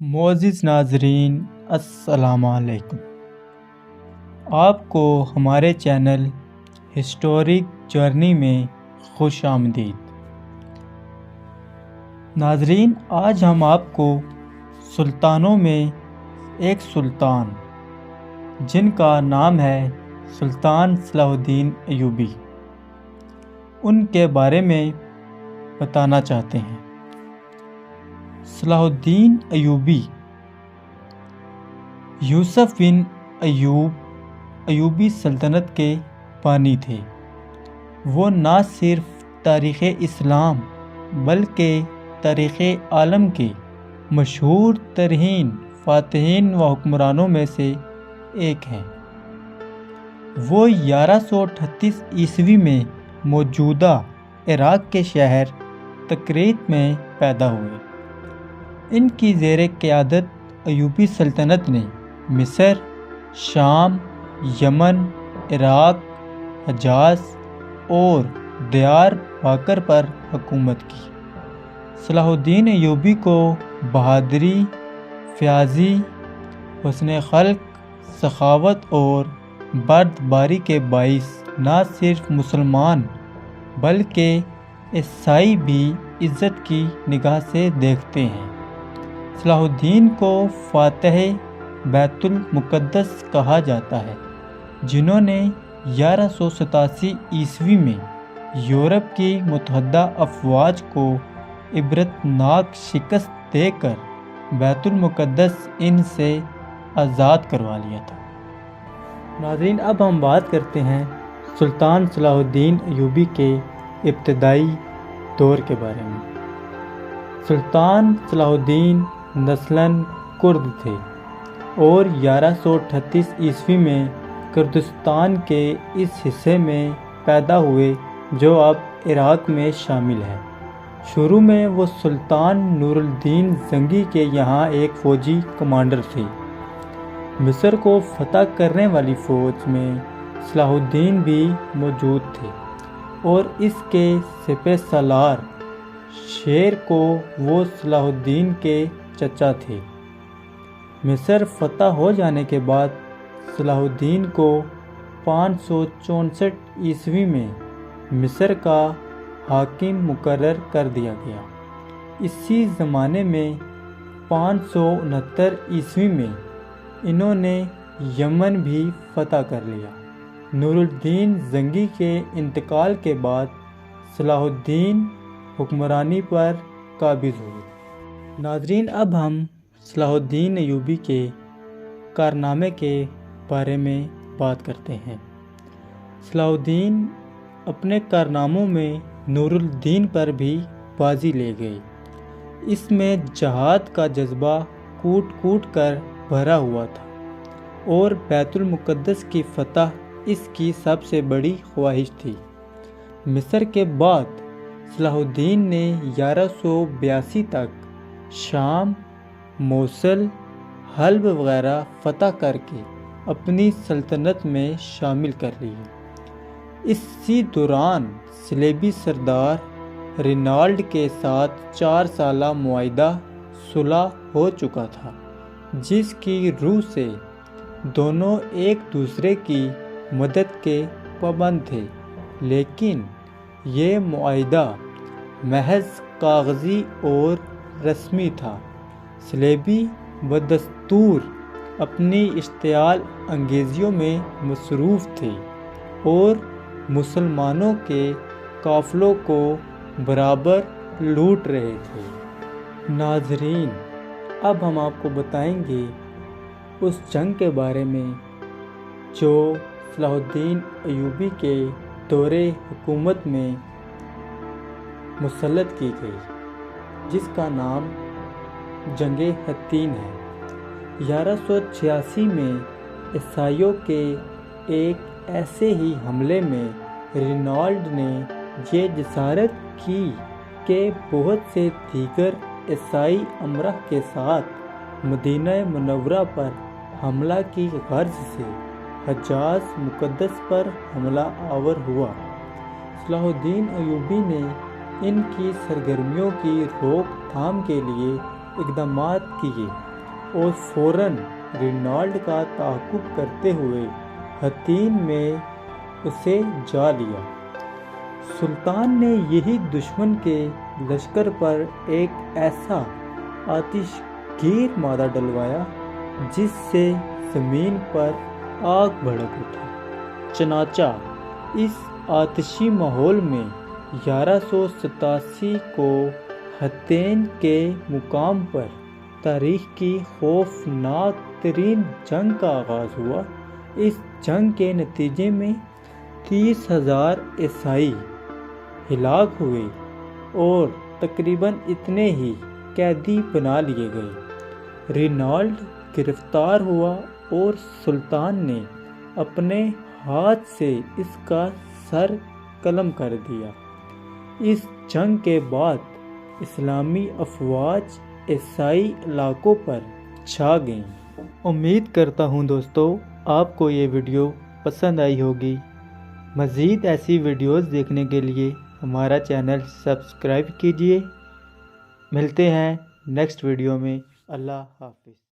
معزز ناظرین السلام علیکم۔ آپ کو ہمارے چینل ہسٹورک جرنی میں خوش آمدید۔ ناظرین، آج ہم آپ کو سلطانوں میں ایک سلطان جن کا نام ہے سلطان صلاح الدین ایوبی، ان کے بارے میں بتانا چاہتے ہیں۔ صلاح الدین ایوبی یوسف بن ایوبی سلطنت کے بانی تھے۔ وہ نہ صرف تاریخ اسلام بلکہ تاریخ عالم کے مشہور ترین فاتحین و حکمرانوں میں سے ایک ہیں۔ وہ 1138 عیسوی میں موجودہ عراق کے شہر تکریت میں پیدا ہوئے۔ ان کی زیر قیادت ایوبی سلطنت نے مصر، شام، یمن، عراق، حجاز اور دیار باکر پر حکومت کی۔ صلاح الدین ایوبی کو بہادری، فیاضی، حسن خلق، سخاوت اور بردباری کے باعث نہ صرف مسلمان بلکہ عیسائی بھی عزت کی نگاہ سے دیکھتے ہیں۔ صلاح الدین کو فاتح بیت المقدس کہا جاتا ہے، جنہوں نے 1187 عیسوی میں یورپ کی متحدہ افواج کو عبرتناک شکست دے کر بیت المقدس ان سے آزاد کروا لیا تھا۔ ناظرین، اب ہم بات کرتے ہیں سلطان صلاح الدین ایوبی کے ابتدائی دور کے بارے میں۔ سلطان صلاح الدین نسلاً کرد تھے اور 1138 عیسوی میں کردستان کے اس حصے میں پیدا ہوئے جو اب عراق میں شامل ہے۔ شروع میں وہ سلطان نور الدین زنگی کے یہاں ایک فوجی کمانڈر تھے۔ مصر کو فتح کرنے والی فوج میں صلاح الدین بھی موجود تھے اور اس کے سپہ سالار شیر کو وہ صلاح الدین کے چچا تھے۔ مصر فتح ہو جانے کے بعد صلاح الدین کو 564 عیسوی میں مصر کا حاکم مقرر کر دیا گیا۔ اسی زمانے میں 569 عیسوی میں انہوں نے یمن بھی فتح کر لیا۔ نور الدین زنگی کے انتقال کے بعد صلاح الدین حکمرانی پر قابض ہوئے۔ ناظرین، اب ہم صلاح الدین ایوبی کے کارنامے کے بارے میں بات کرتے ہیں۔ صلاح الدین اپنے کارناموں میں نور الدین پر بھی بازی لے گئے۔ اس میں جہاد کا جذبہ کوٹ کوٹ کر بھرا ہوا تھا اور بیت المقدس کی فتح اس کی سب سے بڑی خواہش تھی۔ مصر کے بعد صلاح الدین نے 1182 تک شام، موصل، حلب وغیرہ فتح کر کے اپنی سلطنت میں شامل کر لیے۔ اسی دوران صلیبی سردار رینالڈ کے ساتھ 4 سالہ معاہدہ صلح ہو چکا تھا، جس کی روح سے دونوں ایک دوسرے کی مدد کے پابند تھے، لیکن یہ معاہدہ محض کاغذی اور رسمی تھا۔ صلیبی بدستور اپنی اشتعال انگیزیوں میں مصروف تھے اور مسلمانوں کے قافلوں کو برابر لوٹ رہے تھے۔ ناظرین، اب ہم آپ کو بتائیں گے اس جنگ کے بارے میں جو صلاح الدین ایوبی کے دور حکومت میں مسلط کی گئی، جس کا نام جنگ حطین ہے۔ 1186 میں عیسائیوں کے ایک ایسے ہی حملے میں رینالڈ نے یہ جسارت کی کہ بہت سے دیگر عیسائی امراء کے ساتھ مدینہ منورہ پر حملہ کی غرض سے حجاز مقدس پر حملہ آور ہوا۔ صلاح الدین ایوبی نے ان کی سرگرمیوں کی روک تھام کے لیے اقدامات کیے اور فوراً رینالڈ کا تعاقب کرتے ہوئے حطین میں اسے جا لیا۔ سلطان نے یہی دشمن کے لشکر پر ایک ایسا آتش گیر مادہ ڈلوایا جس سے زمین پر آگ بھڑک اٹھی۔ چنانچہ اس آتشی ماحول میں 1187 کو حطین کے مقام پر تاریخ کی خوفناک ترین جنگ کا آغاز ہوا۔ اس جنگ کے نتیجے میں 30,000 عیسائی ہلاک ہوئے اور تقریباً اتنے ہی قیدی بنا لیے گئے۔ رینالڈ گرفتار ہوا اور سلطان نے اپنے ہاتھ سے اس کا سر قلم کر دیا۔ اس جنگ کے بعد اسلامی افواج عیسائی علاقوں پر چھا گئیں۔ امید کرتا ہوں دوستو آپ کو یہ ویڈیو پسند آئی ہوگی۔ مزید ایسی ویڈیوز دیکھنے کے لیے ہمارا چینل سبسکرائب کیجیے۔ ملتے ہیں نیکسٹ ویڈیو میں۔ اللہ حافظ۔